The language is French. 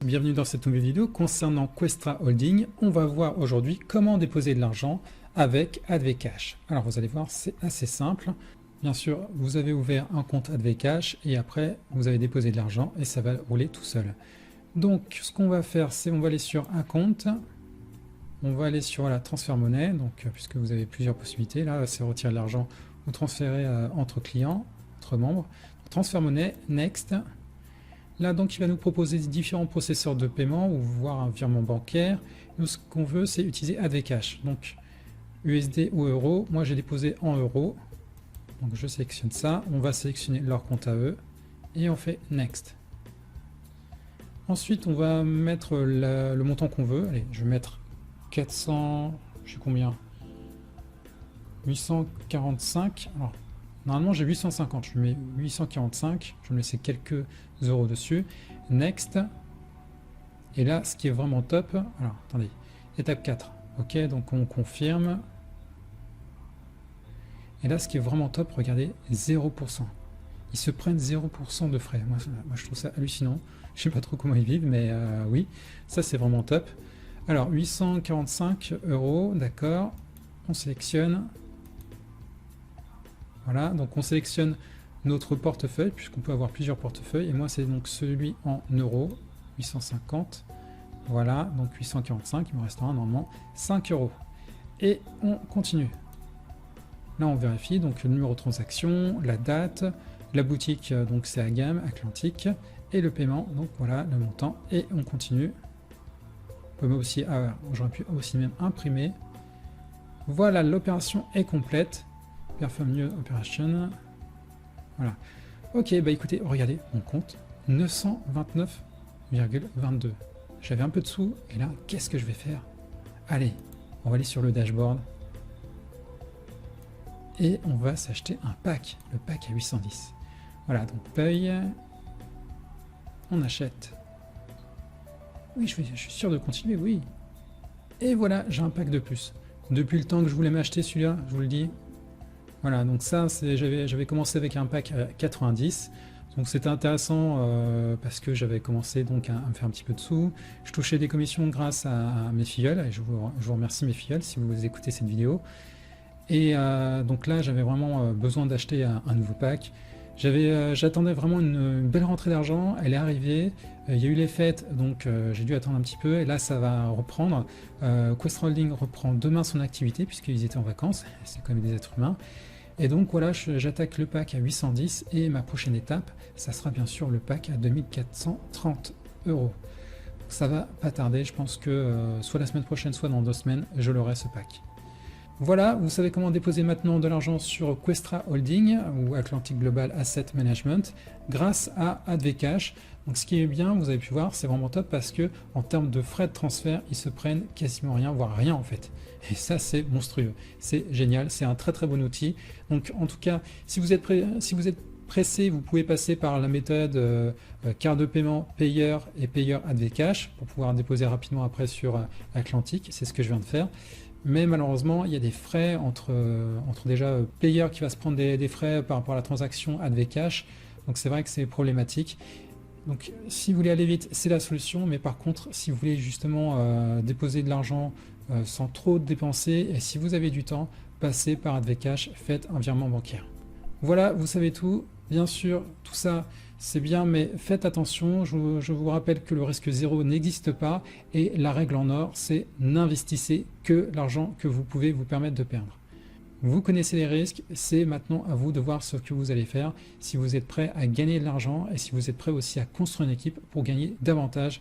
bienvenue dans cette nouvelle vidéo concernant Questra Holding. On va voir aujourd'hui comment déposer de l'argent avec AdvCash. Alors vous allez voir, c'est assez simple. Bien sûr, vous avez ouvert un compte AdvCash et après vous avez déposé de l'argent et ça va rouler tout seul. Donc ce qu'on va faire, c'est on va aller sur un compte, on va aller sur la transfert monnaie, donc puisque vous avez plusieurs possibilités, là c'est retirer de l'argent ou transférer entre clients, entre membres. Transfert monnaie, next. Là, donc, il va nous proposer différents processeurs de paiement ou voir un virement bancaire. Nous, ce qu'on veut, c'est utiliser AdvCash. Donc, USD ou euros. Moi, j'ai déposé en euros. Donc, je sélectionne ça. On va sélectionner leur compte à eux. Et on fait Next. Ensuite, on va mettre le montant qu'on veut. Allez, je vais mettre 400... Je sais combien 845. Alors, normalement, j'ai 850. Je mets 845. Je vais me laisser quelques euros dessus. Next. Et là, ce qui est vraiment top. Alors, attendez. Étape 4. Ok, donc on confirme. Et là, ce qui est vraiment top, regardez, 0%. Ils se prennent 0% de frais. Moi, je trouve ça hallucinant. Je sais pas trop comment ils vivent, mais oui, ça c'est vraiment top. Alors, 845 euros, d'accord. On sélectionne. Voilà, donc on sélectionne notre portefeuille, puisqu'on peut avoir plusieurs portefeuilles, et moi c'est donc celui en euros, 850, voilà, donc 845, il me restera normalement 5 euros. Et on continue. Là on vérifie, donc le numéro de transaction, la date, la boutique, donc c'est à gamme, Atlantique, et le paiement, donc voilà le montant, et on continue. On peut aussi, j'aurais pu aussi même imprimer. Voilà, l'opération est complète. Perform New Operation. Voilà. Ok, bah écoutez, regardez mon compte, 929,22. J'avais un peu de sous, et là, qu'est-ce que je vais faire? Allez, on va aller sur le dashboard. Et on va s'acheter un pack, le pack à 810. Voilà, donc paye. On achète. Oui, je suis sûr de continuer, oui. Et voilà, j'ai un pack de plus. Depuis le temps que je voulais m'acheter celui-là, je vous le dis. Voilà, donc ça, j'avais commencé avec un pack à 90, donc c'était intéressant parce que j'avais commencé donc à me faire un petit peu de sous. Je touchais des commissions grâce à mes filleuls, et je vous remercie mes filleuls si vous écoutez cette vidéo. Et donc là, j'avais vraiment besoin d'acheter un nouveau pack. J'attendais vraiment une belle rentrée d'argent, elle est arrivée, il y a eu les fêtes, donc j'ai dû attendre un petit peu, et là ça va reprendre. Questra Holding reprend demain son activité, puisqu'ils étaient en vacances, c'est quand même des êtres humains. Et donc voilà, j'attaque le pack à 810, et ma prochaine étape, ça sera bien sûr le pack à 2430 euros. Ça va pas tarder, je pense que soit la semaine prochaine, soit dans 2 semaines, je l'aurai ce pack. Voilà, vous savez comment déposer maintenant de l'argent sur Questra Holding ou Atlantic Global Asset Management grâce à AdvCash. Donc ce qui est bien, vous avez pu voir, c'est vraiment top parce que en termes de frais de transfert, ils se prennent quasiment rien, voire rien en fait. Et ça c'est monstrueux, c'est génial, c'est un très très bon outil. Donc en tout cas, si vous êtes pressé, vous pouvez passer par la méthode carte de paiement payeur et payeur AdvCash pour pouvoir déposer rapidement après sur Atlantic, c'est ce que je viens de faire. Mais malheureusement, il y a des frais entre déjà payeur qui va se prendre des frais par rapport à la transaction AdvCash. Donc c'est vrai que c'est problématique. Donc si vous voulez aller vite, c'est la solution. Mais par contre, si vous voulez justement déposer de l'argent sans trop dépenser, et si vous avez du temps, passez par AdvCash, faites un virement bancaire. Voilà, vous savez tout. Bien sûr, tout ça, c'est bien, mais faites attention. Je vous rappelle que le risque zéro n'existe pas. Et la règle en or, c'est n'investissez que l'argent que vous pouvez vous permettre de perdre. Vous connaissez les risques, c'est maintenant à vous de voir ce que vous allez faire, si vous êtes prêt à gagner de l'argent et si vous êtes prêt aussi à construire une équipe pour gagner davantage